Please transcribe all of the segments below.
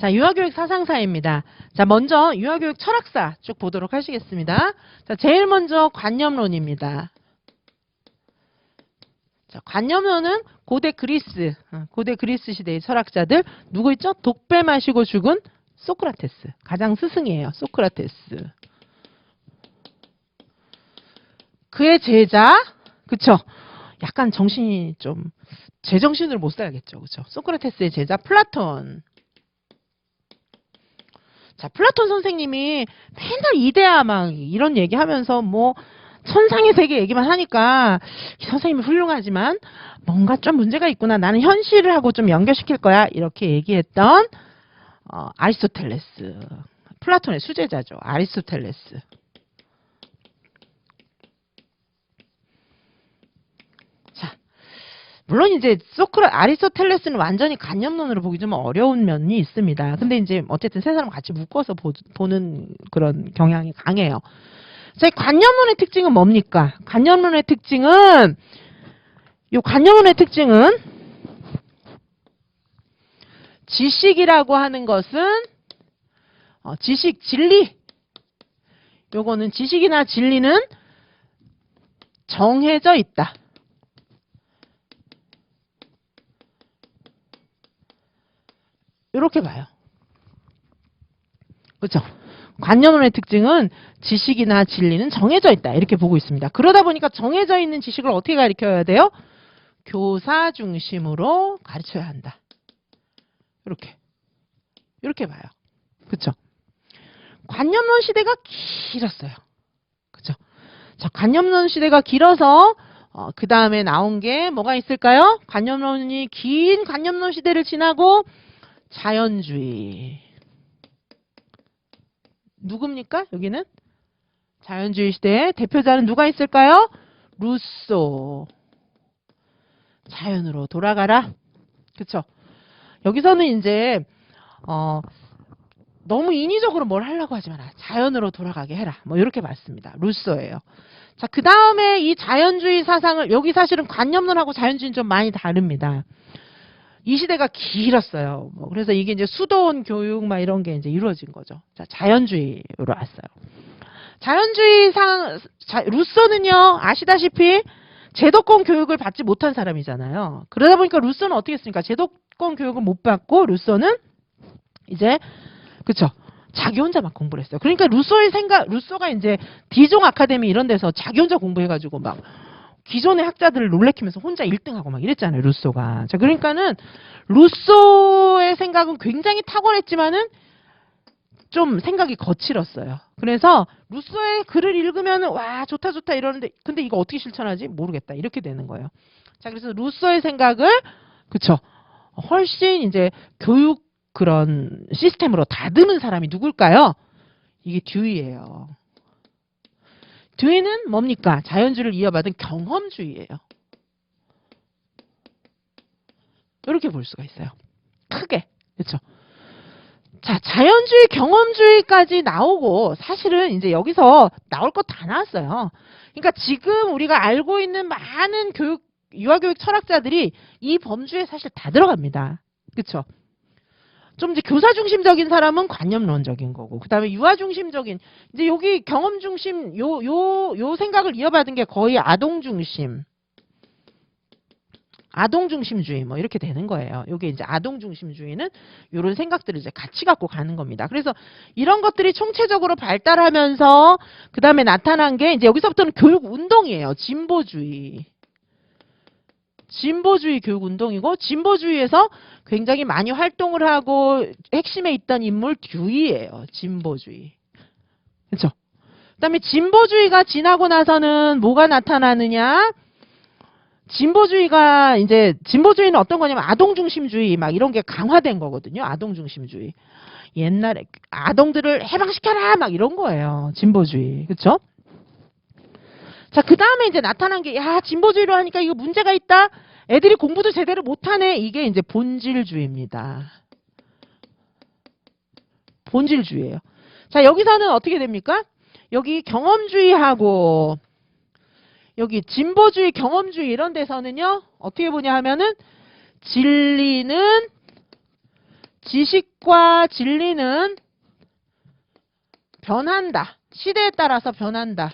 자, 유아교육 사상사입니다. 자, 먼저 유아교육 철학사 쭉 보도록 하시겠습니다. 자, 제일 먼저 관념론입니다. 자, 관념론은 고대 그리스 시대의 철학자들 누구 있죠? 독배 마시고 죽은 소크라테스. 가장 스승이에요. 소크라테스. 그의 제자, 그쵸? 약간 정신이 좀 제정신으로 못 살겠죠. 그쵸? 소크라테스의 제자 플라톤. 자, 플라톤 선생님이 맨날 이데아 막 이런 얘기하면서 뭐 천상의 세계 얘기만 하니까 이 선생님이 훌륭하지만 뭔가 좀 문제가 있구나. 나는 현실을 하고 좀 연결시킬 거야. 이렇게 얘기했던 아리스토텔레스. 플라톤의 수제자죠. 아리스토텔레스. 자, 물론 이제 아리스토텔레스는 완전히 관념론으로 보기 좀 어려운 면이 있습니다. 근데 이제 어쨌든 세 사람 같이 묶어서 보는 그런 경향이 강해요. 자, 관념론의 특징은 뭡니까? 관념론의 특징은 지식이라고 하는 것은 지식, 진리. 요거는 지식이나 진리는 정해져 있다. 이렇게 봐요. 그렇죠? 관념론의 특징은 지식이나 진리는 정해져 있다. 이렇게 보고 있습니다. 그러다 보니까 정해져 있는 지식을 어떻게 가르쳐야 돼요? 교사 중심으로 가르쳐야 한다. 이렇게 봐요. 그렇죠? 관념론 시대가 길었어요. 그렇죠? 자, 관념론 시대가 길어서 그 다음에 나온 게 뭐가 있을까요? 긴 관념론 시대를 지나고 자연주의. 누굽니까? 여기는 자연주의 시대의 대표자는 누가 있을까요? 루소. 자연으로 돌아가라. 그쵸? 여기서는 이제 너무 인위적으로 뭘 하려고 하지 마라. 자연으로 돌아가게 해라. 뭐 이렇게 봤습니다. 루소예요. 자, 그 다음에 이 자연주의 사상을 여기 사실은 관념론하고 자연주의는 좀 많이 다릅니다. 이 시대가 길었어요. 그래서 이게 이제 수도원 교육 막 이런 게 이제 이루어진 거죠. 자, 자연주의로 왔어요. 루소는요, 아시다시피 제도권 교육을 받지 못한 사람이잖아요. 그러다 보니까 루소는 어떻게 했습니까? 제도권 교육을 못 받고 루소는 이제, 그쵸. 자기 혼자 막 공부를 했어요. 그러니까 루소가 이제 디종 아카데미 이런 데서 자기 혼자 공부해가지고 막 기존의 학자들을 놀래키면서 혼자 1등하고 막 이랬잖아요, 루소가. 자, 그러니까는 루소의 생각은 굉장히 탁월했지만은 좀 생각이 거칠었어요. 그래서 루소의 글을 읽으면은 와, 좋다 이러는데 근데 이거 어떻게 실천하지? 모르겠다. 이렇게 되는 거예요. 자, 그래서 루소의 생각을 그쵸. 훨씬 이제 교육 그런 시스템으로 다듬은 사람이 누굴까요? 이게 듀이예요. 듀이는 뭡니까? 자연주의를 이어받은 경험주의예요. 이렇게 볼 수가 있어요. 크게. 그렇죠? 자, 자연주의, 경험주의까지 나오고 사실은 이제 여기서 나올 것 다 나왔어요. 그러니까 지금 우리가 알고 있는 많은 유아교육 철학자들이 이 범주에 사실 다 들어갑니다. 그렇죠? 좀 이제 교사 중심적인 사람은 관념론적인 거고, 그 다음에 유아 중심적인, 이제 여기 경험 중심, 요 생각을 이어받은 게 거의 아동 중심주의, 뭐, 이렇게 되는 거예요. 요게 이제 아동 중심주의는 요런 생각들을 이제 같이 갖고 가는 겁니다. 그래서 이런 것들이 총체적으로 발달하면서, 그 다음에 나타난 게 이제 여기서부터는 교육 운동이에요. 진보주의 교육 운동이고, 진보주의에서 굉장히 많이 활동을 하고 핵심에 있던 인물 듀이예요. 진보주의. 그렇죠? 그다음에 진보주의가 지나고 나서는 뭐가 나타나느냐? 진보주의는 어떤 거냐면 아동중심주의 막 이런 게 강화된 거거든요. 아동중심주의. 옛날에 아동들을 해방시켜라 막 이런 거예요. 진보주의. 그렇죠? 자, 그 다음에 이제 나타난 게, 진보주의로 하니까 이거 문제가 있다? 애들이 공부도 제대로 못하네? 이게 이제 본질주의입니다. 본질주의예요. 자, 여기서는 어떻게 됩니까? 여기 경험주의하고, 여기 진보주의, 경험주의 이런 데서는요, 어떻게 보냐 하면은, 진리는 지식과 진리는 변한다. 시대에 따라서 변한다.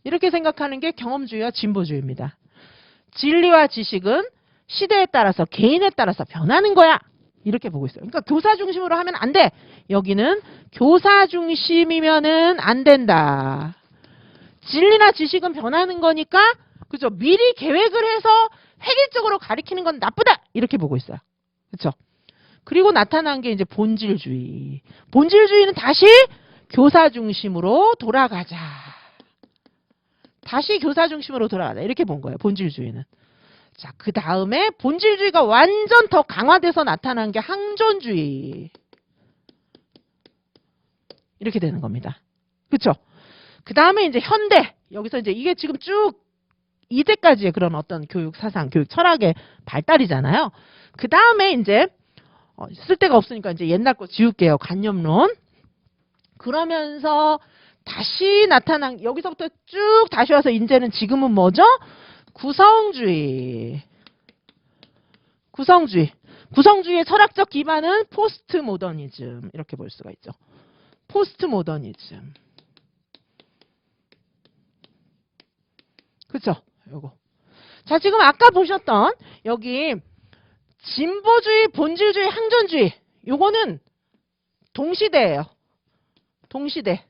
이렇게 생각하는 게 경험주의와 진보주의입니다. 진리와 지식은 시대에 따라서 개인에 따라서 변하는 거야. 이렇게 보고 있어요. 그러니까 교사 중심으로 하면 안 돼. 여기는 교사 중심이면은 안 된다. 진리나 지식은 변하는 거니까 그죠? 미리 계획을 해서 획일적으로 가리키는 건 나쁘다. 이렇게 보고 있어요. 그렇죠? 그리고 나타난 게 이제 본질주의. 본질주의는 다시 교사 중심으로 돌아가자. 다시 교사 중심으로 돌아가자. 이렇게 본 거예요. 본질주의는. 자, 그 다음에 본질주의가 완전 더 강화돼서 나타난 게 항존주의. 이렇게 되는 겁니다. 그쵸? 그 다음에 이제 현대. 여기서 이제 이게 지금 쭉 이때까지의 그런 어떤 교육 사상, 교육 철학의 발달이잖아요. 그 다음에 이제 쓸데가 없으니까 이제 옛날 거 지울게요. 관념론. 그러면서 다시 나타난 여기서부터 쭉 다시 와서 이제는 지금은 뭐죠? 구성주의. 구성주의의 철학적 기반은 포스트 모더니즘. 이렇게 볼 수가 있죠. 포스트 모더니즘. 그쵸? 요거. 자, 지금 아까 보셨던 여기 진보주의, 본질주의, 항존주의. 요거는 동시대예요. 동시대.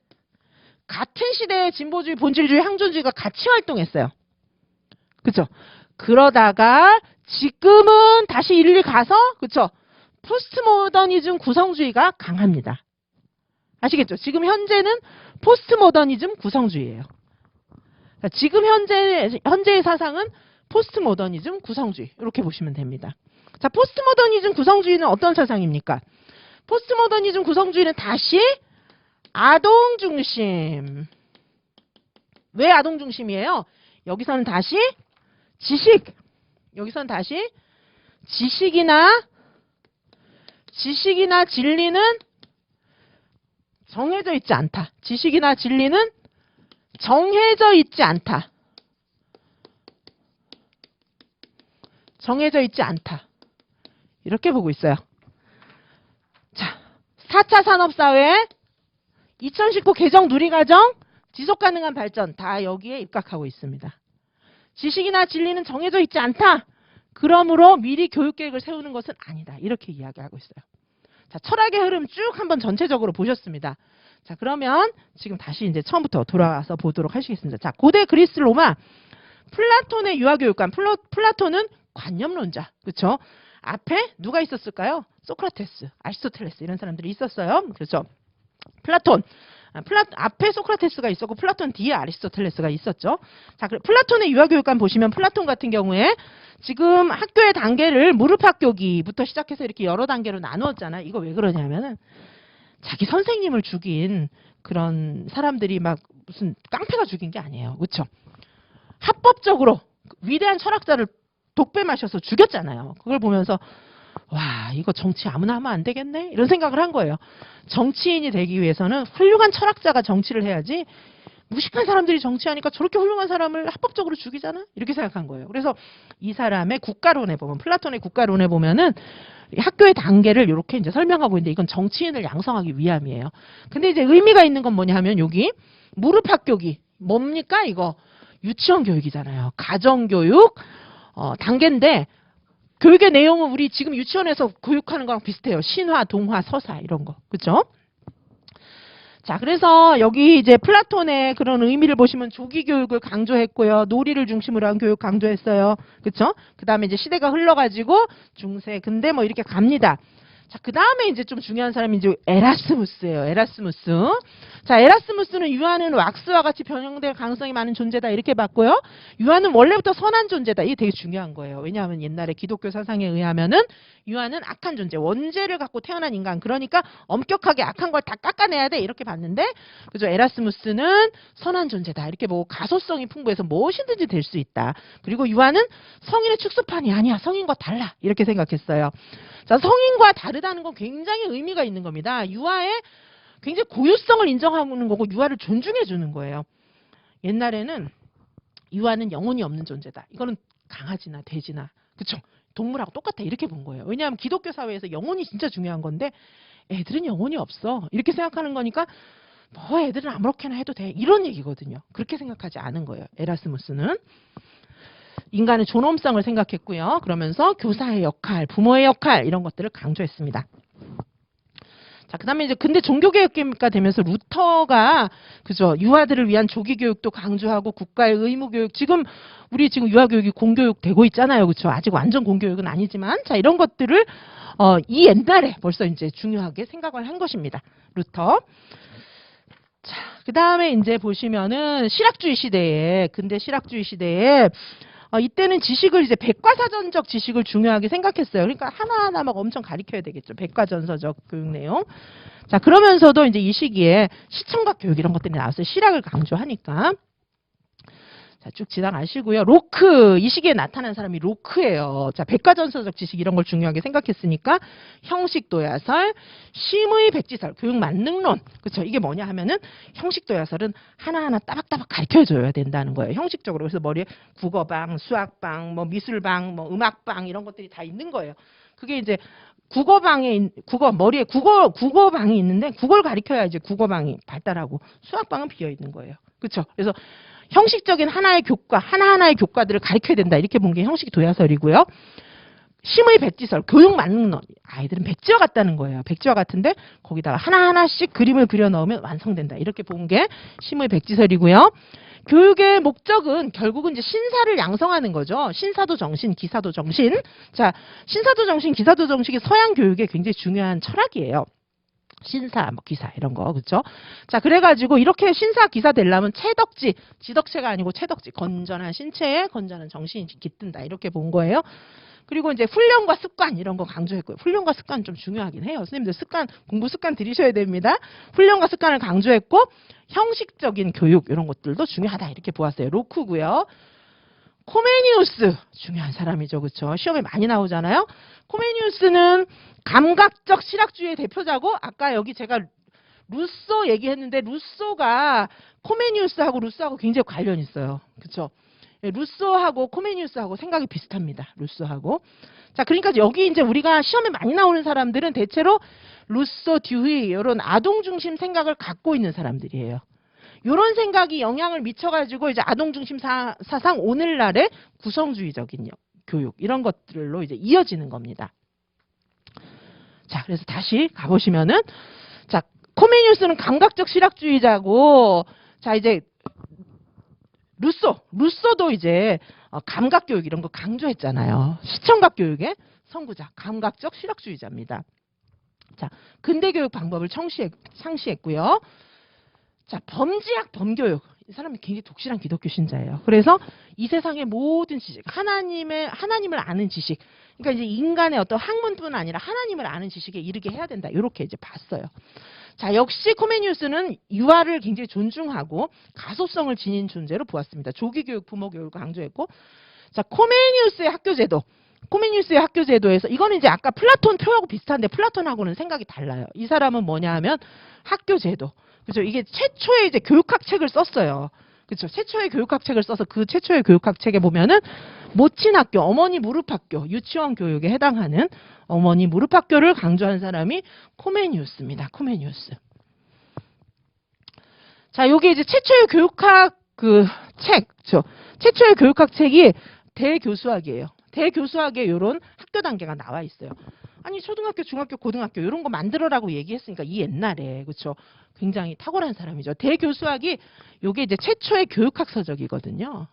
같은 시대에 진보주의, 본질주의, 항존주의가 같이 활동했어요. 그쵸? 그러다가 지금은 다시 일리 가서 그쵸? 포스트 모더니즘 구성주의가 강합니다. 아시겠죠? 지금 현재는 포스트 모더니즘 구성주의예요. 지금 현재의 사상은 포스트 모더니즘 구성주의. 이렇게 보시면 됩니다. 자, 포스트 모더니즘 구성주의는 어떤 사상입니까? 포스트 모더니즘 구성주의는 다시 아동 중심. 왜 아동 중심이에요? 여기서는 다시 지식. 여기서는 다시 지식이나 진리는 정해져 있지 않다. 지식이나 진리는 정해져 있지 않다. 정해져 있지 않다. 이렇게 보고 있어요. 자, 4차 산업사회, 2019 개정 누리과정, 지속가능한 발전 다 여기에 입각하고 있습니다. 지식이나 진리는 정해져 있지 않다. 그러므로 미리 교육계획을 세우는 것은 아니다. 이렇게 이야기하고 있어요. 자, 철학의 흐름 쭉 한번 전체적으로 보셨습니다. 자, 그러면 지금 다시 이제 처음부터 돌아와서 보도록 하시겠습니다. 자, 고대 그리스 로마 플라톤의 유아교육관. 플라톤은 관념론자. 그렇죠? 앞에 누가 있었을까요? 소크라테스, 아리스토텔레스 이런 사람들이 있었어요. 그렇죠? 플라톤. 앞에 소크라테스가 있었고 플라톤 뒤에 아리스토텔레스가 있었죠. 자, 플라톤의 유아교육관 보시면 플라톤 같은 경우에 지금 학교의 단계를 무릎학교기부터 시작해서 이렇게 여러 단계로 나누었잖아요. 이거 왜 그러냐면은 자기 선생님을 죽인 그런 사람들이 막 무슨 깡패가 죽인 게 아니에요. 그렇죠? 합법적으로 위대한 철학자를 독배 마셔서 죽였잖아요. 그걸 보면서 와, 이거 정치 아무나 하면 안 되겠네? 이런 생각을 한 거예요. 정치인이 되기 위해서는 훌륭한 철학자가 정치를 해야지 무식한 사람들이 정치하니까 저렇게 훌륭한 사람을 합법적으로 죽이잖아? 이렇게 생각한 거예요. 그래서 이 사람의 국가론에 보면, 플라톤의 국가론에 보면은 학교의 단계를 이렇게 이제 설명하고 있는데 이건 정치인을 양성하기 위함이에요. 근데 이제 의미가 있는 건 뭐냐 하면 여기 무릎학교기. 뭡니까? 이거 유치원 교육이잖아요. 가정교육 단계인데 교육의 내용은 우리 지금 유치원에서 교육하는 거랑 비슷해요. 신화, 동화, 서사 이런 거. 그렇죠? 자, 그래서 여기 이제 플라톤의 그런 의미를 보시면 조기 교육을 강조했고요. 놀이를 중심으로 한 교육 강조했어요. 그렇죠? 그다음에 이제 시대가 흘러가지고 중세, 근대 뭐 이렇게 갑니다. 자, 그다음에 이제 좀 중요한 사람이 이제 에라스무스예요. 에라스무스. 자, 에라스무스는 유아는 왁스와 같이 변형될 가능성이 많은 존재다 이렇게 봤고요. 유아는 원래부터 선한 존재다. 이게 되게 중요한 거예요. 왜냐하면 옛날에 기독교 사상에 의하면은 유아는 악한 존재, 원죄를 갖고 태어난 인간. 그러니까 엄격하게 악한 걸 다 깎아내야 돼 이렇게 봤는데, 그죠? 에라스무스는 선한 존재다 이렇게 보고 가소성이 풍부해서 무엇이든지 될 수 있다. 그리고 유아는 성인의 축소판이 아니야. 성인과 달라 이렇게 생각했어요. 자, 성인과 다르다는 건 굉장히 의미가 있는 겁니다. 유아의 굉장히 고유성을 인정하는 거고 유아를 존중해 주는 거예요. 옛날에는 유아는 영혼이 없는 존재다. 이거는 강아지나 돼지나 그쵸? 동물하고 똑같다 이렇게 본 거예요. 왜냐하면 기독교 사회에서 영혼이 진짜 중요한 건데 애들은 영혼이 없어 이렇게 생각하는 거니까 뭐 애들은 아무렇게나 해도 돼 이런 얘기거든요. 그렇게 생각하지 않은 거예요. 에라스무스는 인간의 존엄성을 생각했고요. 그러면서 교사의 역할, 부모의 역할 이런 것들을 강조했습니다. 자, 그다음에 이제 근데 종교개혁가 되면서 루터가 그죠 유아들을 위한 조기 교육도 강조하고 국가의 의무 교육 지금 우리 지금 유아 교육이 공교육 되고 있잖아요, 그렇죠? 아직 완전 공교육은 아니지만 자 이런 것들을 이 옛날에 벌써 이제 중요하게 생각을 한 것입니다, 루터. 자, 그다음에 이제 보시면은 실학주의 시대에 근대 실학주의 시대에 이때는 지식을 이제 백과사전적 지식을 중요하게 생각했어요. 그러니까 하나하나 막 엄청 가르쳐야 되겠죠. 백과전서적 교육 내용. 자, 그러면서도 이제 이 시기에 시청각 교육 이런 것들이 나왔어요. 실학을 강조하니까. 자, 쭉 지나가시고요. 로크, 이 시기에 나타난 사람이 로크예요. 자, 백과전서적 지식 이런 걸 중요하게 생각했으니까 형식도야설, 심의 백지설, 교육 만능론. 그렇죠? 이게 뭐냐 하면은 형식도야설은 하나하나 따박따박 가르쳐줘야 된다는 거예요. 형식적으로. 그래서 머리에 국어방, 수학방, 뭐 미술방, 뭐 음악방 이런 것들이 다 있는 거예요. 그게 이제 머리에 국어방이 있는데 국어를 가르쳐야 이제 국어방이 발달하고 수학방은 비어 있는 거예요. 그렇죠? 그래서 형식적인 하나의 교과, 하나하나의 교과들을 가르쳐야 된다. 이렇게 본 게 형식 도야설이고요. 심의 백지설, 교육 만능론. 아이들은 백지와 같다는 거예요. 백지와 같은데 거기다가 하나하나씩 그림을 그려 넣으면 완성된다. 이렇게 본 게 심의 백지설이고요. 교육의 목적은 결국은 이제 신사를 양성하는 거죠. 신사도 정신, 기사도 정신. 자, 신사도 정신, 기사도 정신이 서양 교육의 굉장히 중요한 철학이에요. 신사, 뭐 기사 이런 거 그렇죠? 자, 그래가지고 이렇게 신사 기사 되려면 체덕지, 지덕체가 아니고 체덕지, 건전한 신체에 건전한 정신이 깃든다 이렇게 본 거예요. 그리고 이제 훈련과 습관 이런 거 강조했고요. 훈련과 습관 좀 중요하긴 해요. 선생님들 공부 습관 들이셔야 됩니다. 훈련과 습관을 강조했고 형식적인 교육 이런 것들도 중요하다 이렇게 보았어요. 로크고요. 코메니우스 중요한 사람이죠, 그렇죠? 시험에 많이 나오잖아요. 코메니우스는 감각적 실학주의의 대표자고 아까 여기 제가 루소 얘기했는데 루소가 코메니우스하고 루소하고 굉장히 관련이 있어요, 그렇죠? 루소하고 코메니우스하고 생각이 비슷합니다. 루소하고. 자, 그러니까 여기 이제 우리가 시험에 많이 나오는 사람들은 대체로 루소, 듀이 이런 아동 중심 생각을 갖고 있는 사람들이에요. 이런 생각이 영향을 미쳐가지고 이제 아동 중심 사상 오늘날의 구성주의적인 교육 이런 것들로 이제 이어지는 겁니다. 자, 그래서 다시 가보시면은 자, 코메니우스는 감각적 실학주의자고 자 이제 루소도 이제 감각 교육 이런 거 강조했잖아요. 시청각 교육의 선구자, 감각적 실학주의자입니다. 자, 근대 교육 방법을 창시했고요. 자, 범지학 범교육. 이 사람이 굉장히 독실한 기독교 신자예요. 그래서 이 세상의 모든 지식, 하나님을 아는 지식, 그러니까 이제 인간의 어떤 학문뿐 아니라 하나님을 아는 지식에 이르게 해야 된다. 이렇게 이제 봤어요. 자, 역시 코메니우스는 유아를 굉장히 존중하고 가소성을 지닌 존재로 보았습니다. 조기교육, 부모교육을 강조했고, 자, 코메니우스의 학교제도에서 이거는 이제 아까 플라톤 표하고 비슷한데 플라톤하고는 생각이 달라요. 이 사람은 뭐냐 하면 학교제도. 그죠? 이게 최초의 이제 교육학 책을 썼어요. 그렇죠? 최초의 교육학 책을 써서 그 최초의 교육학 책에 보면은 모친학교, 어머니 무릎학교, 유치원 교육에 해당하는 어머니 무릎학교를 강조한 사람이 코메니우스입니다. 코메니우스. 자, 요게 이제 최초의 교육학 그 책, 최초의 교육학 책이 대교수학이에요. 대교수학에 요런 학교 단계가 나와 있어요. 아니, 초등학교, 중학교, 고등학교 이런 거 만들어라고 얘기했으니까 이 옛날에 그렇죠? 굉장히 탁월한 사람이죠. 대교수학이 요게 이제 최초의 교육학 서적이거든요.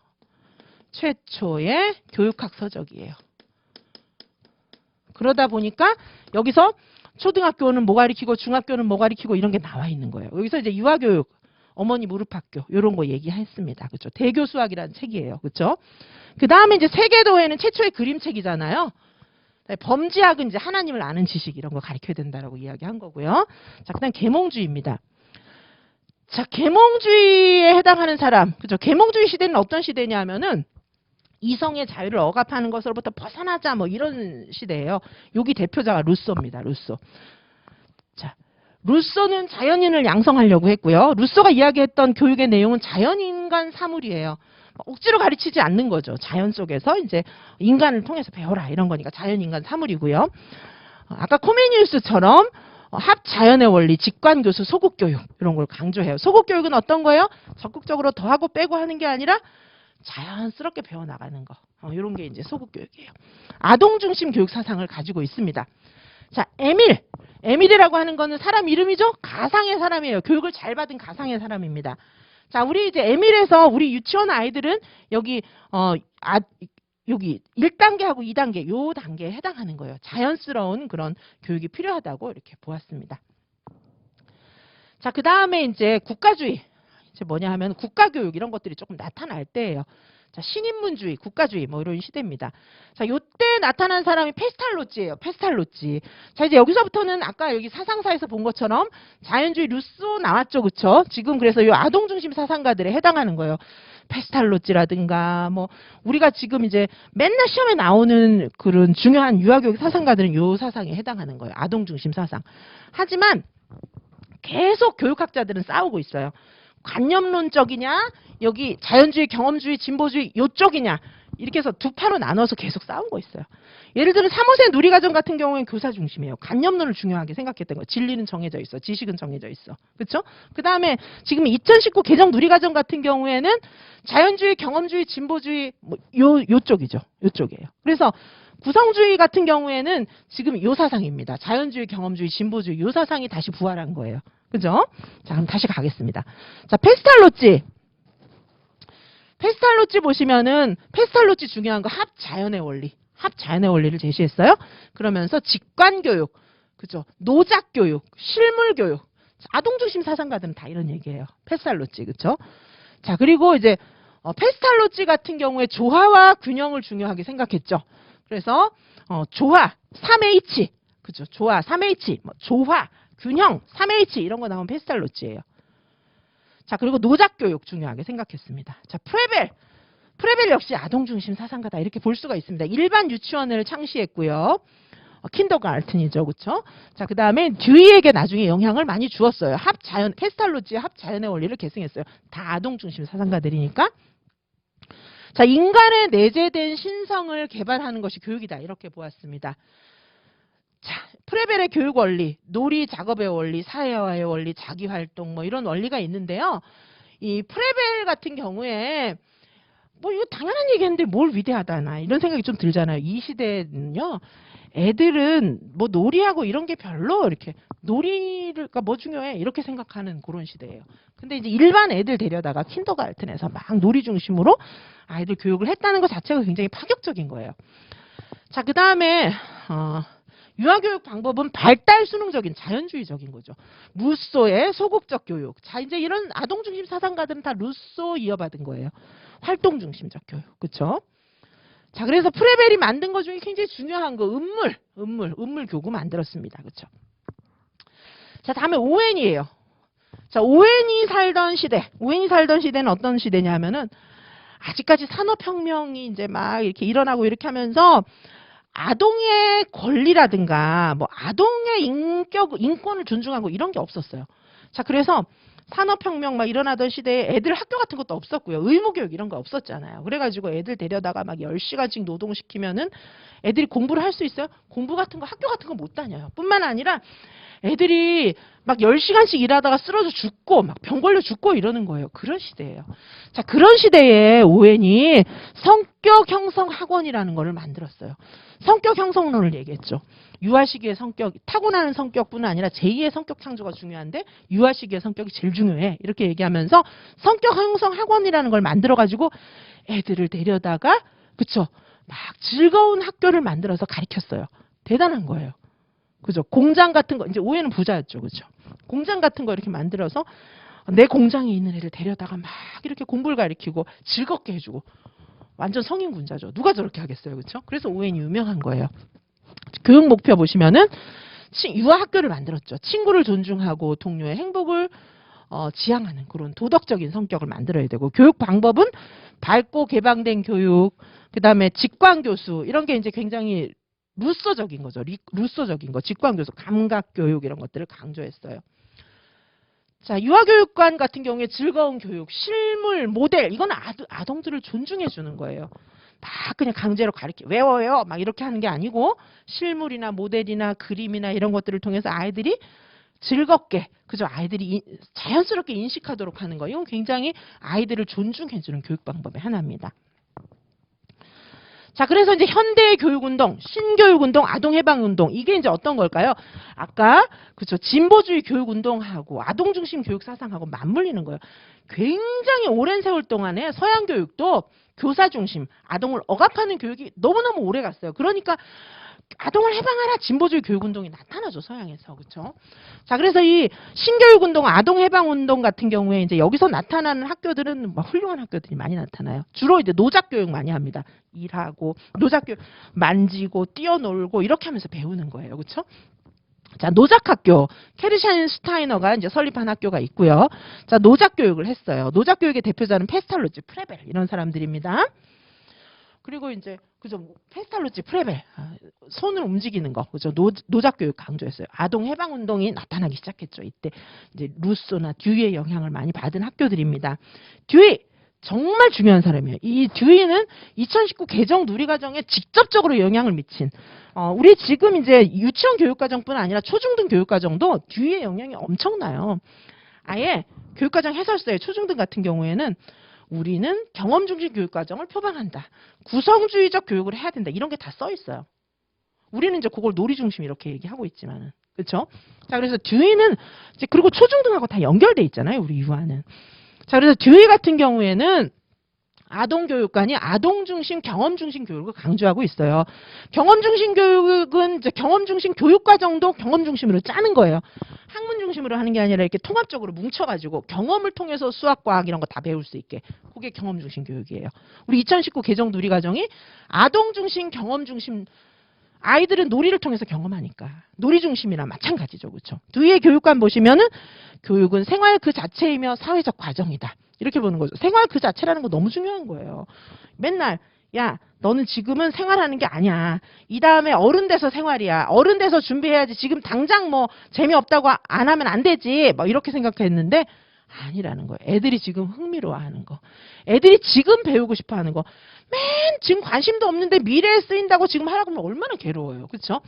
최초의 교육학 서적이에요. 그러다 보니까 여기서 초등학교는 뭐 가리키고 중학교는 뭐 가리키고 이런 게 나와 있는 거예요. 여기서 이제 유아교육, 어머니 무릎학교 이런 거 얘기했습니다. 그렇죠? 대교수학이라는 책이에요. 그렇죠? 그 다음에 이제 세계도에는 최초의 그림책이잖아요. 범지학은 이제 하나님을 아는 지식 이런 거 가르쳐야 된다라고 이야기한 거고요. 자, 그다음 계몽주의입니다. 자, 계몽주의에 해당하는 사람, 그죠? 계몽주의 시대는 어떤 시대냐면은 이성의 자유를 억압하는 것으로부터 벗어나자 뭐 이런 시대예요. 여기 대표자가 루소입니다. 루소. 자, 루소는 자연인을 양성하려고 했고요. 루소가 이야기했던 교육의 내용은 자연인간 사물이에요. 억지로 가르치지 않는 거죠. 자연 속에서 이제 인간을 통해서 배워라 이런 거니까 자연, 인간, 사물이고요. 아까 코메니우스처럼 합자연의 원리, 직관교수, 소극교육 이런 걸 강조해요. 소극교육은 어떤 거예요? 적극적으로 더하고 빼고 하는 게 아니라 자연스럽게 배워나가는 거. 이런 게 이제 소극교육이에요. 아동중심 교육 사상을 가지고 있습니다. 자, 에밀. 에밀이라고 하는 거는 사람 이름이죠? 가상의 사람이에요. 교육을 잘 받은 가상의 사람입니다. 자, 우리 이제 에밀에서 우리 유치원 아이들은 여기, 여기 1단계하고 2단계, 요 단계에 해당하는 거예요. 자연스러운 그런 교육이 필요하다고 이렇게 보았습니다. 자, 그 다음에 이제 국가주의. 이제 뭐냐 하면 국가교육 이런 것들이 조금 나타날 때예요. 자, 신인문주의, 국가주의 뭐 이런 시대입니다. 자, 요때 나타난 사람이 페스탈로찌예요. 페스탈로찌. 자, 이제 여기서부터는 아까 여기 사상사에서 본 것처럼 자연주의 루소 나왔죠. 그쵸? 지금 그래서 요 아동중심 사상가들에 해당하는 거예요. 페스탈로찌라든가 뭐 우리가 지금 이제 맨날 시험에 나오는 그런 중요한 유아교육 사상가들은 요 사상에 해당하는 거예요. 아동중심 사상. 하지만 계속 교육학자들은 싸우고 있어요. 관념론적이냐, 여기 자연주의, 경험주의, 진보주의 요쪽이냐 이렇게 해서 두 파로 나눠서 계속 싸우고 있어요. 예를 들어 사모세 누리과정 같은 경우에는 교사 중심이에요. 관념론을 중요하게 생각했던 거예요. 진리는 정해져 있어. 지식은 정해져 있어. 그렇죠? 그 다음에 지금 2019 개정 누리과정 같은 경우에는 자연주의, 경험주의, 진보주의 뭐 요쪽이죠. 요쪽이에요. 그래서 구성주의 같은 경우에는 지금 요 사상입니다. 자연주의, 경험주의, 진보주의 요 사상이 다시 부활한 거예요. 그죠? 자, 그럼 다시 가겠습니다. 자, 페스탈로찌. 페스탈로찌 보시면은 페스탈로찌 중요한 거 합자연의 원리. 합자연의 원리를 제시했어요. 그러면서 직관교육, 그죠? 노작교육, 실물교육. 아동중심 사상가들은 다 이런 얘기예요. 페스탈로찌, 그죠? 자, 그리고 이제 페스탈로찌 같은 경우에 조화와 균형을 중요하게 생각했죠. 그래서 조화, 3H, 그죠? 조화, 3H, 뭐 조화, 균형, 3H 이런 거 나오면 페스탈로찌예요. 자, 그리고 노작교육 중요하게 생각했습니다. 자, 프레벨. 프레벨 역시 아동중심 사상가다 이렇게 볼 수가 있습니다. 일반 유치원을 창시했고요. 킨더가르튼이죠. 그렇죠? 자, 그 다음에 듀이에게 나중에 영향을 많이 주었어요. 합자연, 페스탈로찌의 합자연의 원리를 계승했어요. 다 아동중심 사상가들이니까. 자, 인간의 내재된 신성을 개발하는 것이 교육이다. 이렇게 보았습니다. 자, 프레벨의 교육 원리, 놀이 작업의 원리, 사회화의 원리, 자기활동 뭐 이런 원리가 있는데요. 이 프레벨 같은 경우에 뭐 이거 당연한 얘기했는데 뭘 위대하다나 이런 생각이 좀 들잖아요. 이 시대는요. 애들은 뭐 놀이하고 이런 게 별로 이렇게 놀이가 뭐 중요해 이렇게 생각하는 그런 시대예요. 근데 이제 일반 애들 데려다가 킨더가르튼에서 막 놀이 중심으로 아이들 교육을 했다는 것 자체가 굉장히 파격적인 거예요. 자, 그 다음에 유아교육 방법은 발달 수능적인 자연주의적인 거죠. 루소의 소극적 교육. 자, 이제 이런 아동중심 사상가들은 다 루소 이어받은 거예요. 활동중심적 교육. 그렇죠? 자, 그래서 프레벨이 만든 것 중에 굉장히 중요한 거 음물 교구 만들었습니다. 그렇죠? 자, 다음에 오웬이에요. 자, 오웬이 살던 시대는 어떤 시대냐 하면은 아직까지 산업혁명이 이제 막 이렇게 일어나고 이렇게 하면서 아동의 권리라든가 뭐 아동의 인권을 존중하고 이런 게 없었어요. 자, 그래서 산업혁명 막 일어나던 시대에 애들 학교 같은 것도 없었고요. 의무교육 이런 거 없었잖아요. 그래가지고 애들 데려다가 막 10시간씩 노동시키면은 애들이 공부를 할 수 있어요? 공부 같은 거, 학교 같은 거 못 다녀요. 뿐만 아니라 애들이 막 10시간씩 일하다가 쓰러져 죽고 막 병 걸려 죽고 이러는 거예요. 그런 시대예요. 자, 그런 시대에 오웬이 성격 형성 학원이라는 거를 만들었어요. 성격 형성론을 얘기했죠. 유아 시기의 성격, 타고나는 성격뿐만 아니라 제2의 성격 창조가 중요한데 유아 시기의 성격이 제일 중요해. 이렇게 얘기하면서 성격 형성 학원이라는 걸 만들어가지고 애들을 데려다가 그쵸? 막 즐거운 학교를 만들어서 가르쳤어요. 대단한 거예요. 그죠? 공장 같은 거, 이제 오해는 부자였죠. 그죠? 공장 같은 거 이렇게 만들어서 내 공장에 있는 애를 데려다가 막 이렇게 공부를 가르치고 즐겁게 해주고 완전 성인군자죠. 누가 저렇게 하겠어요. 그렇죠? 그래서 오웬이 유명한 거예요. 교육 목표 보시면은 유아 학교를 만들었죠. 친구를 존중하고 동료의 행복을 지향하는 그런 도덕적인 성격을 만들어야 되고 교육 방법은 밝고 개방된 교육, 그다음에 직관교수 이런 게 이제 굉장히 루소적인 거죠. 루소적인 거, 직관교수, 감각교육 이런 것들을 강조했어요. 자, 유아교육관 같은 경우에 즐거운 교육, 실물, 모델, 이건 아동들을 존중해 주는 거예요. 막 그냥 강제로 외워요. 막 이렇게 하는 게 아니고 실물이나 모델이나 그림이나 이런 것들을 통해서 아이들이 즐겁게, 그죠? 아이들이 자연스럽게 인식하도록 하는 거. 이건 굉장히 아이들을 존중해 주는 교육 방법의 하나입니다. 자, 그래서 이제 현대 교육운동, 신교육운동, 아동해방운동, 이게 이제 어떤 걸까요? 아까, 그쵸, 진보주의 교육운동하고 아동중심 교육사상하고 맞물리는 거예요. 굉장히 오랜 세월 동안에 서양 교육도 교사 중심, 아동을 억압하는 교육이 너무너무 오래 갔어요. 그러니까 아동을 해방하라 진보주의 교육운동이 나타나죠, 서양에서. 그쵸? 자, 그래서 이 신교육운동, 아동해방운동 같은 경우에 이제 여기서 나타나는 학교들은 막 훌륭한 학교들이 많이 나타나요. 주로 이제 노작교육 많이 합니다. 일하고, 노작교육 만지고, 뛰어놀고, 이렇게 하면서 배우는 거예요. 그쵸? 자, 노작학교. 케르샤인 스타이너가 이제 설립한 학교가 있고요. 자, 노작교육을 했어요. 노작교육의 대표자는 페스탈로치, 프레벨, 이런 사람들입니다. 그리고 이제 그죠, 페스탈로치, 프레벨, 손을 움직이는 거, 그죠, 노작교육 강조했어요. 아동 해방 운동이 나타나기 시작했죠. 이때 이제 루소나 듀이의 영향을 많이 받은 학교들입니다. 듀이 정말 중요한 사람이에요. 이 듀이는 2019 개정 누리과정에 직접적으로 영향을 미친. 우리 지금 이제 유치원 교육과정뿐 아니라 초중등 교육과정도 듀이의 영향이 엄청나요. 아예 교육과정 해설서에 초중등 같은 경우에는 우리는 경험 중심 교육 과정을 표방한다. 구성주의적 교육을 해야 된다. 이런 게 다 써 있어요. 우리는 이제 그걸 놀이 중심 이렇게 얘기하고 있지만은. 그렇죠? 자, 그래서 듀이는 이제 그리고 초중등하고 다 연결돼 있잖아요. 우리 유아는. 자, 그래서 듀이 같은 경우에는 아동 교육관이 아동 중심, 경험 중심 교육을 강조하고 있어요. 경험 중심 교육은 이제 경험 중심 교육 과정도 경험 중심으로 짜는 거예요. 학문 중심으로 하는 게 아니라 이렇게 통합적으로 뭉쳐가지고 경험을 통해서 수학, 과학 이런 거 다 배울 수 있게. 그게 경험 중심 교육이에요. 우리 2019 개정 누리 과정이 아동 중심, 경험 중심. 아이들은 놀이를 통해서 경험하니까 놀이 중심이랑 마찬가지죠, 그렇죠? 듀이의 교육관 보시면은 교육은 생활 그 자체이며 사회적 과정이다. 이렇게 보는 거죠. 생활 그 자체라는 거 너무 중요한 거예요. 맨날 야, 너는 지금은 생활하는 게 아니야. 이 다음에 어른 돼서 생활이야. 어른 돼서 준비해야지. 지금 당장 뭐 재미없다고 안 하면 안 되지. 뭐 이렇게 생각했는데 아니라는 거예요. 애들이 지금 흥미로워하는 거. 애들이 지금 배우고 싶어하는 거. 지금 관심도 없는데 미래에 쓰인다고 지금 하라고 하면 얼마나 괴로워요. 그렇죠?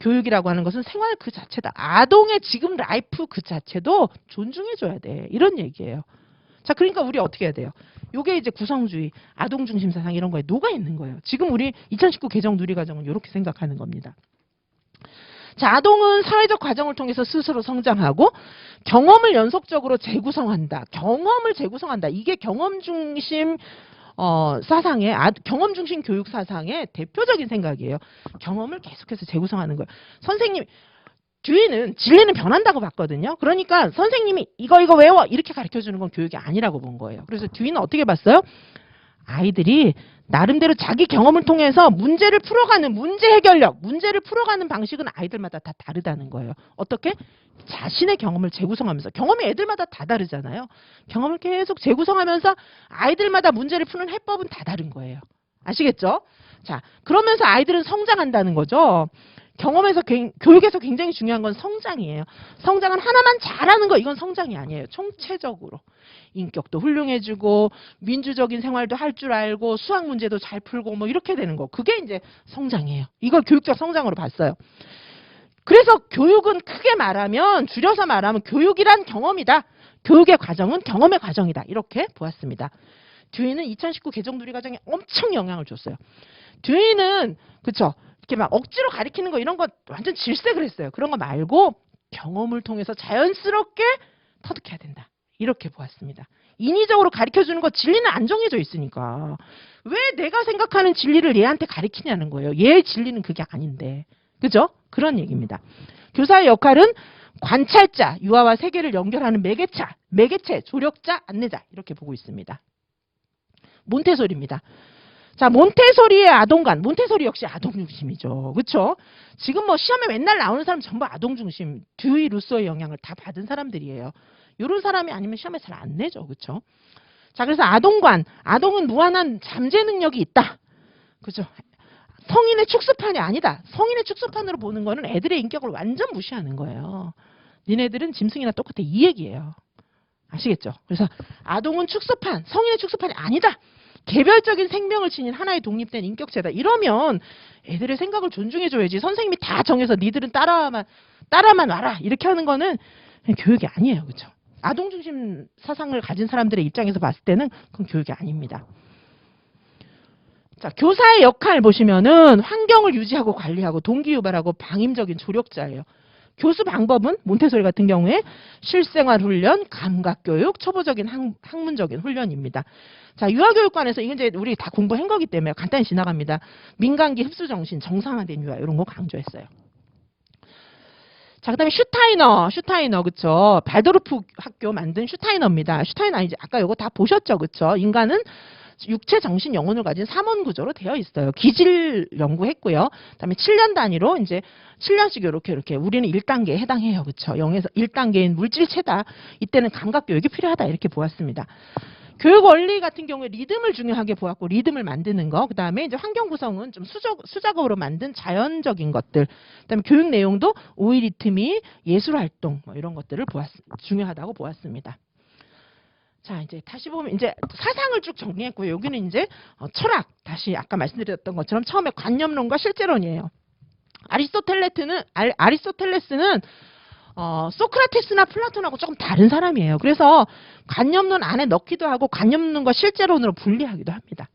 교육이라고 하는 것은 생활 그 자체다. 아동의 지금 라이프 그 자체도 존중해줘야 돼. 이런 얘기예요. 자, 그러니까 우리 어떻게 해야 돼요? 요게 이제 구성주의, 아동 중심 사상 이런 거에 녹아 있는 거예요. 지금 우리 2019 개정 누리 과정은 이렇게 생각하는 겁니다. 자, 아동은 사회적 과정을 통해서 스스로 성장하고 경험을 연속적으로 재구성한다. 경험을 재구성한다. 이게 경험 중심 사상의 경험 중심 교육 사상의 대표적인 생각이에요. 경험을 계속해서 재구성하는 거예요. 선생님 듀이는 진리는 변한다고 봤거든요. 그러니까 선생님이 이거 외워 이렇게 가르쳐주는 건 교육이 아니라고 본 거예요. 그래서 듀이는 어떻게 봤어요? 아이들이 나름대로 자기 경험을 통해서 문제를 풀어가는 문제 해결력, 문제를 풀어가는 방식은 아이들마다 다 다르다는 거예요. 어떻게? 자신의 경험을 재구성하면서. 경험이 애들마다 다 다르잖아요. 경험을 계속 재구성하면서 아이들마다 문제를 푸는 해법은 다 다른 거예요. 아시겠죠? 자, 그러면서 아이들은 성장한다는 거죠. 교육에서 굉장히 중요한 건 성장이에요. 성장은 하나만 잘하는 거, 이건 성장이 아니에요. 총체적으로. 인격도 훌륭해지고, 민주적인 생활도 할 줄 알고, 수학 문제도 잘 풀고, 뭐 이렇게 되는 거. 그게 이제 성장이에요. 이걸 교육적 성장으로 봤어요. 그래서 교육은 크게 말하면, 줄여서 말하면 교육이란 경험이다. 교육의 과정은 경험의 과정이다. 이렇게 보았습니다. 듀이는 2019 개정 누리 과정에 엄청 영향을 줬어요. 듀이는, 그쵸? 이렇게 막 억지로 가리키는 거 이런 거 완전 질색을 했어요. 그런 거 말고 경험을 통해서 자연스럽게 터득해야 된다. 이렇게 보았습니다. 인위적으로 가르쳐주는 거 진리는 안 정해져 있으니까 왜 내가 생각하는 진리를 얘한테 가르치냐는 거예요. 얘의 진리는 그게 아닌데. 그죠? 그런 얘기입니다. 교사의 역할은 관찰자, 유아와 세계를 연결하는 매개체, 조력자, 안내자 이렇게 보고 있습니다. 몬테소리입니다. 자, 몬테소리의 아동관. 몬테소리 역시 아동 중심이죠. 그렇죠? 지금 뭐 시험에 맨날 나오는 사람 전부 아동 중심, 듀이, 루소의 영향을 다 받은 사람들이에요. 이런 사람이 아니면 시험에 잘 안 내죠. 그렇죠? 자, 그래서 아동관. 아동은 무한한 잠재 능력이 있다. 그죠? 성인의 축소판이 아니다. 성인의 축소판으로 보는 거는 애들의 인격을 완전 무시하는 거예요. 니네들은 짐승이나 똑같아. 이 얘기예요. 아시겠죠? 그래서 아동은 축소판, 성인의 축소판이 아니다. 개별적인 생명을 지닌 하나의 독립된 인격체다. 이러면 애들의 생각을 존중해줘야지. 선생님이 다 정해서 니들은 따라만 와라. 이렇게 하는 거는 교육이 아니에요. 그렇죠? 아동 중심 사상을 가진 사람들의 입장에서 봤을 때는 그건 교육이 아닙니다. 자, 교사의 역할 보시면은 환경을 유지하고 관리하고 동기유발하고 방임적인 조력자예요. 교수 방법은 몬테소리 같은 경우에 실생활 훈련, 감각 교육, 초보적인 학문적인 훈련입니다. 자, 유아교육관에서 이건 이제 우리 다 공부한 거기 때문에 간단히 지나갑니다. 민간기 흡수 정신, 정상화된 유아 이런 거 강조했어요. 자, 그다음에 슈타이너 그쵸? 발도르프 학교 만든 슈타이너입니다. 슈타이너 아니지? 아까 이거 다 보셨죠, 그쵸? 인간은 육체, 정신, 영혼을 가진 3원 구조로 되어 있어요. 기질 연구했고요. 그다음에 7년 단위로 이제 7년씩 이렇게 우리는 1단계에 해당해요. 그렇죠? 0에서 1단계인 물질체다. 이때는 감각 교육이 필요하다. 이렇게 보았습니다. 교육 원리 같은 경우에 리듬을 중요하게 보았고 리듬을 만드는 거. 그다음에 이제 환경 구성은 좀 수작업으로 만든 자연적인 것들. 그다음에 교육 내용도 오이 리트미, 예술 활동 뭐 이런 것들을 중요하다고 보았습니다. 자, 이제 다시 보면 이제 사상을 쭉 정리했고요. 여기는 이제 철학, 다시 아까 말씀드렸던 것처럼 처음에 관념론과 실제론이에요. 아리스토텔레스는 소크라테스나 플라톤하고 조금 다른 사람이에요. 그래서 관념론 안에 넣기도 하고 관념론과 실제론으로 분리하기도 합니다.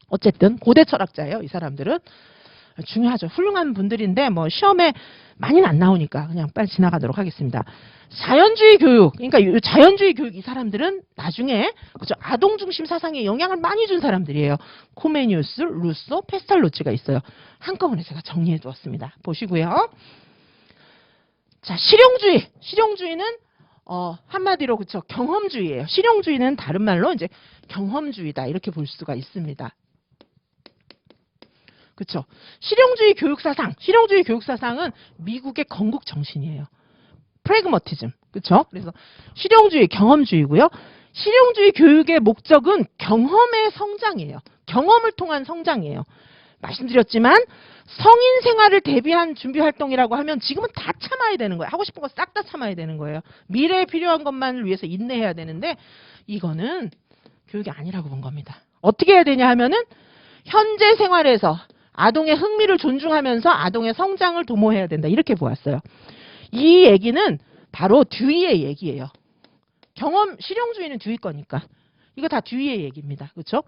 어쨌든 고대 철학자예요. 이 사람들은. 중요하죠. 훌륭한 분들인데 뭐 시험에 많이는 안 나오니까 그냥 빨리 지나가도록 하겠습니다. 자연주의 교육, 그러니까 자연주의 교육 이 사람들은 나중에 그죠? 아동 중심 사상에 영향을 많이 준 사람들이에요. 코메니우스, 루소, 페스탈로치가 있어요. 한꺼번에 제가 정리해 두었습니다. 보시고요. 자, 실용주의는 한마디로 그쵸? 경험주의예요. 실용주의는 다른 말로 이제 경험주의다 이렇게 볼 수가 있습니다. 그렇죠. 실용주의 교육사상은 미국의 건국 정신이에요. 프래그머티즘. 그렇죠? 그래서 실용주의, 경험주의고요. 실용주의 교육의 목적은 경험의 성장이에요. 경험을 통한 성장이에요. 말씀드렸지만 성인 생활을 대비한 준비 활동이라고 하면 지금은 다 참아야 되는 거예요. 하고 싶은 거 싹 다 참아야 되는 거예요. 미래에 필요한 것만을 위해서 인내해야 되는데 이거는 교육이 아니라고 본 겁니다. 어떻게 해야 되냐 하면은 현재 생활에서 아동의 흥미를 존중하면서 아동의 성장을 도모해야 된다. 이렇게 보았어요. 이 얘기는 바로 듀이의 얘기예요. 실용주의는 듀이 거니까. 이거 다 듀이의 얘기입니다. 그렇죠?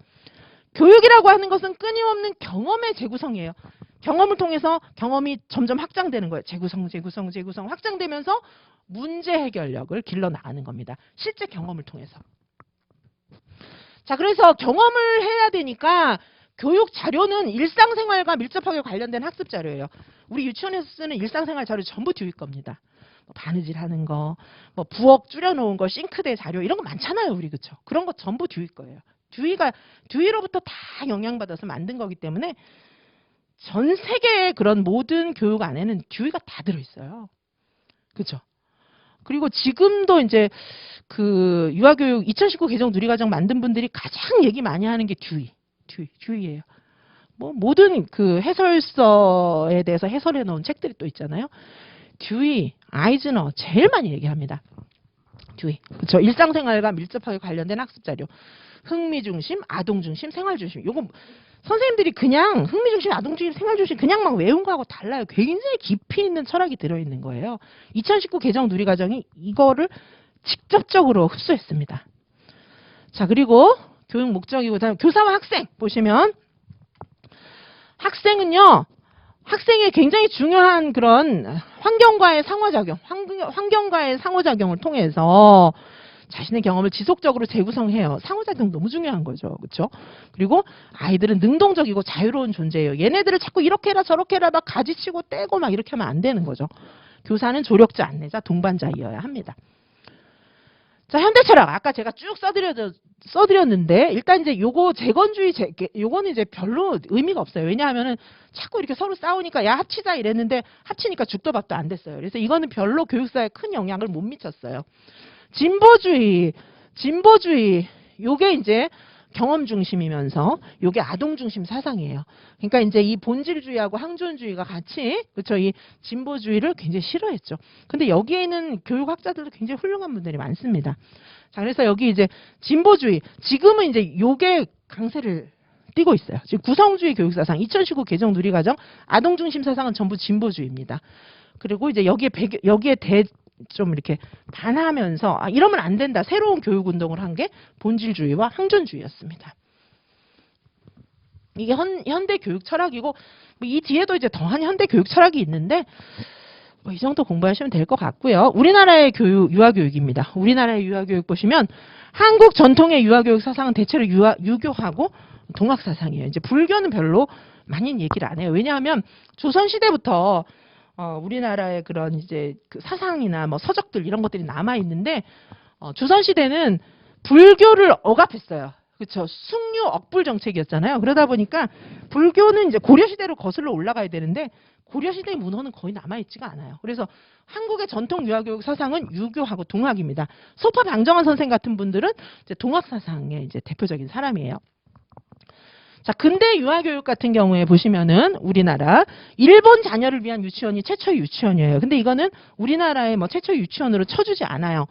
교육이라고 하는 것은 끊임없는 경험의 재구성이에요. 경험을 통해서 경험이 점점 확장되는 거예요. 재구성 확장되면서 문제 해결력을 길러나가는 겁니다. 실제 경험을 통해서. 자, 그래서 경험을 해야 되니까 교육 자료는 일상생활과 밀접하게 관련된 학습 자료예요. 우리 유치원에서 쓰는 일상생활 자료 전부 듀이 겁니다. 뭐 바느질 하는 거, 뭐 부엌 줄여놓은 거, 싱크대 자료 이런 거 많잖아요, 우리 그쵸? 그런 거 전부 듀이 거예요. 듀이로부터 다 영향받아서 만든 거기 때문에 전 세계의 그런 모든 교육 안에는 듀이가 다 들어있어요. 그죠? 그리고 지금도 이제 그 유아교육 2019 개정 누리과정 만든 분들이 가장 얘기 많이 하는 게 듀이예요. 뭐 모든 그 해설서에 대해서 해설해 놓은 책들이 또 있잖아요. 듀이, 아이즈너 제일 많이 얘기합니다. 듀이. 그렇죠. 일상생활과 밀접하게 관련된 학습 자료. 흥미중심, 아동중심, 생활중심. 요거 선생님들이 그냥 흥미중심, 아동중심, 생활중심 그냥 막 외운 거하고 달라요. 굉장히 깊이 있는 철학이 들어있는 거예요. 2019 개정 누리과정이 이거를 직접적으로 흡수했습니다. 자, 그리고 교육 목적이고 다음 교사와 학생 보시면 학생은요. 학생의 굉장히 중요한 그런 환경과의 상호작용을 통해서 자신의 경험을 지속적으로 재구성해요. 상호작용 너무 중요한 거죠. 그렇죠? 그리고 아이들은 능동적이고 자유로운 존재예요. 얘네들을 자꾸 이렇게 해라 저렇게 해라 막 가지치고 떼고 막 이렇게 하면 안 되는 거죠. 교사는 조력자, 안내자, 동반자이어야 합니다. 자, 현대철학 아까 제가 쭉 써드렸는데 일단 이제 요거 재건주의 요거는 이제 별로 의미가 없어요. 왜냐하면은 자꾸 이렇게 서로 싸우니까 야 합치자 이랬는데 합치니까 죽도 밥도 안 됐어요. 그래서 이거는 별로 교육사에 큰 영향을 못 미쳤어요. 진보주의 요게 이제 경험 중심이면서 요게 아동 중심 사상이에요. 그러니까 이제 이 본질주의하고 항존주의가 같이 그렇죠. 이 진보주의를 굉장히 싫어했죠. 근데 여기에 있는 교육학자들도 굉장히 훌륭한 분들이 많습니다. 자, 그래서 여기 이제 진보주의 지금은 이제 요게 강세를 띄고 있어요. 지금 구성주의 교육사상 2019 개정 누리과정 아동 중심 사상은 전부 진보주의입니다. 그리고 이제 여기에 좀 이렇게 반하면서 이러면 안 된다. 새로운 교육 운동을 한 게 본질주의와 항존주의였습니다. 이게 현대 교육 철학이고 이 뒤에도 이제 더한 현대 교육 철학이 있는데 이 정도 공부하시면 될 것 같고요. 우리나라의 유아교육입니다. 우리나라의 유아교육 보시면 한국 전통의 유아교육 사상은 대체로 유교하고 동학사상이에요. 이제 불교는 별로 많이 얘기를 안 해요. 왜냐하면 조선시대부터 우리나라의 그런 이제 그 사상이나 뭐 서적들 이런 것들이 남아 있는데 조선시대는 불교를 억압했어요. 그렇죠. 숭유 억불 정책이었잖아요. 그러다 보니까 불교는 이제 고려시대로 거슬러 올라가야 되는데 고려시대의 문헌은 거의 남아있지가 않아요. 그래서 한국의 전통 유아교육 사상은 유교하고 동학입니다. 소파 방정환 선생 같은 분들은 이제 동학 사상의 이제 대표적인 사람이에요. 자, 근대 유아교육 같은 경우에 보시면은 우리나라 일본 자녀를 위한 유치원이 최초의 유치원이에요. 근데 이거는 우리나라의 뭐 최초의 유치원으로 쳐주지 않아요.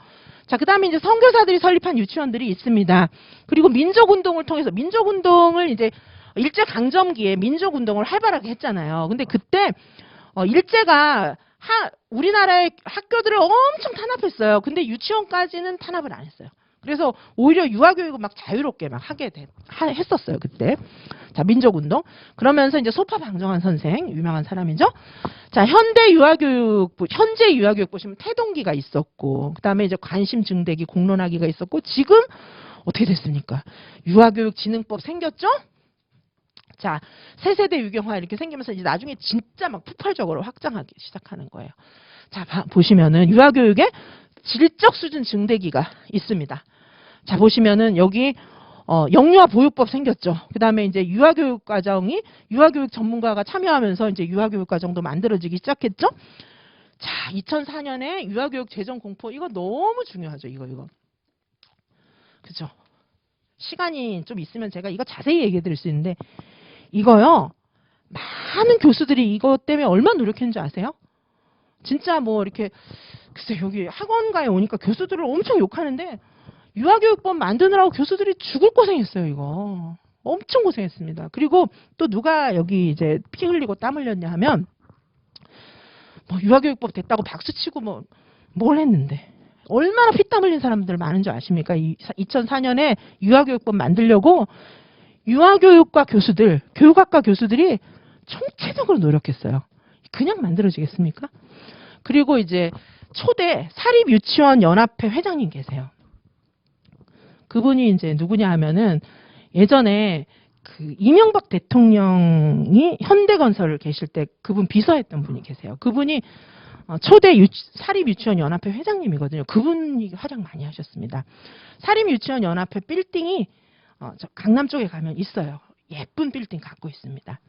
자, 그 다음에 이제 선교사들이 설립한 유치원들이 있습니다. 그리고 민족운동을 통해서 민족운동을 이제 일제강점기에 민족운동을 활발하게 했잖아요. 근데 그때 일제가 우리나라의 학교들을 엄청 탄압했어요. 근데 유치원까지는 탄압을 안 했어요. 그래서 오히려 유아교육을 막 자유롭게 막 했었어요, 그때. 자, 민족운동. 그러면서 이제 소파 방정환 선생, 유명한 사람이죠. 자, 현재 유아교육 보시면 태동기가 있었고, 그 다음에 이제 관심 증대기, 공론화기가 있었고, 지금 어떻게 됐습니까? 유아교육진흥법 생겼죠? 자, 새세대 유경화 이렇게 생기면서 이제 나중에 진짜 막 폭발적으로 확장하기 시작하는 거예요. 자, 보시면은 유아교육의 질적 수준 증대기가 있습니다. 자, 보시면은 여기 영유아 보육법 생겼죠. 그 다음에 이제 유아교육 전문가가 참여하면서 이제 유아교육 과정도 만들어지기 시작했죠. 자, 2004년에 유아교육 재정 공포 이거 너무 중요하죠. 이거. 그죠? 시간이 좀 있으면 제가 이거 자세히 얘기해 드릴 수 있는데 이거요. 많은 교수들이 이것 때문에 얼마나 노력했는지 아세요? 진짜 뭐 이렇게 글쎄 여기 학원가에 오니까 교수들을 엄청 욕하는데 유아교육법 만드느라고 교수들이 죽을 고생했어요. 이거 엄청 고생했습니다. 그리고 또 누가 여기 이제 피 흘리고 땀 흘렸냐 하면 뭐 유아교육법 됐다고 박수치고 뭘 했는데 얼마나 피땀 흘린 사람들 많은 줄 아십니까? 2004년에 유아교육법 만들려고 유아교육과 교수들, 교육학과 교수들이 총체적으로 노력했어요. 그냥 만들어지겠습니까? 그리고 이제 초대 사립유치원연합회 회장님 계세요. 그분이 이제 누구냐 하면은 예전에 그 이명박 대통령이 현대건설 계실 때 그분 비서했던 분이 계세요. 그분이 초대 사립유치원연합회 회장님이거든요. 그분이 활약 많이 하셨습니다. 사립유치원연합회 빌딩이 저 강남 쪽에 가면 있어요. 예쁜 빌딩 갖고 있습니다.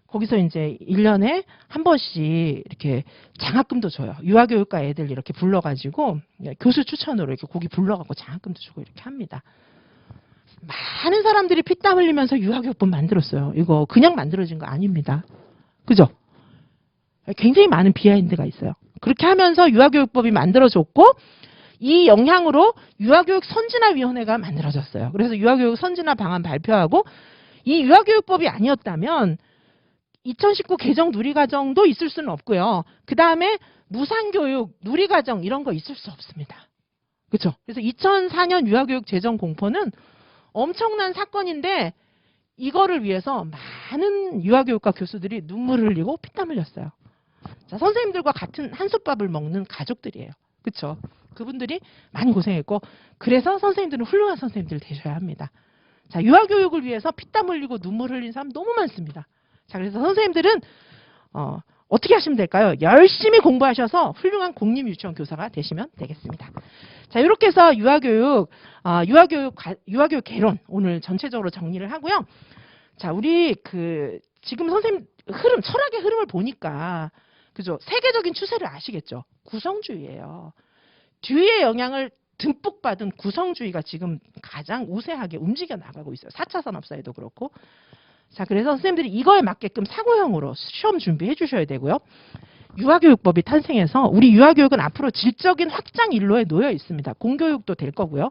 거기서 이제 1년에 한 번씩 이렇게 장학금도 줘요. 유아교육과 애들 이렇게 불러가지고 교수 추천으로 이렇게 거기 불러가고 장학금도 주고 이렇게 합니다. 많은 사람들이 피땀 흘리면서 유아교육법 만들었어요. 이거 그냥 만들어진 거 아닙니다. 그죠? 굉장히 많은 비하인드가 있어요. 그렇게 하면서 유아교육법이 만들어졌고 이 영향으로 유아교육 선진화위원회가 만들어졌어요. 그래서 유아교육 선진화 방안 발표하고 이 유아교육법이 아니었다면 2019 개정 누리과정도 있을 수는 없고요. 그 다음에 무상교육, 누리과정 이런 거 있을 수 없습니다. 그렇죠? 그래서 2004년 유아교육 재정 공포는 엄청난 사건인데 이거를 위해서 많은 유아교육과 교수들이 눈물을 흘리고 피땀 흘렸어요. 자, 선생님들과 같은 한솥밥을 먹는 가족들이에요. 그렇죠? 그분들이 많이 고생했고 그래서 선생님들은 훌륭한 선생님들 되셔야 합니다. 자, 유아교육을 위해서 피땀 흘리고 눈물 흘린 사람 너무 많습니다. 자, 그래서 선생님들은 어떻게 하시면 될까요? 열심히 공부하셔서 훌륭한 공립유치원 교사가 되시면 되겠습니다. 자, 이렇게 해서 유아교육 개론 오늘 전체적으로 정리를 하고요. 자, 우리 지금 선생님 철학의 흐름을 보니까 그죠? 세계적인 추세를 아시겠죠? 구성주의예요. 뒤의 영향을 듬뿍 받은 구성주의가 지금 가장 우세하게 움직여 나가고 있어요. 4차 산업사회도 그렇고. 자, 그래서 선생님들이 이거에 맞게끔 사고형으로 시험 준비해 주셔야 되고요. 유아교육법이 탄생해서 우리 유아교육은 앞으로 질적인 확장 일로에 놓여 있습니다. 공교육도 될 거고요.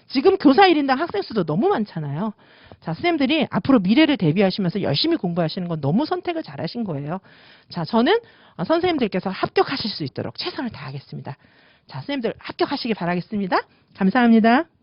지금 교사 1인당 학생 수도 너무 많잖아요. 자, 선생님들이 앞으로 미래를 대비하시면서 열심히 공부하시는 건 너무 선택을 잘하신 거예요. 자, 저는 선생님들께서 합격하실 수 있도록 최선을 다하겠습니다. 자, 선생님들 합격하시기 바라겠습니다. 감사합니다.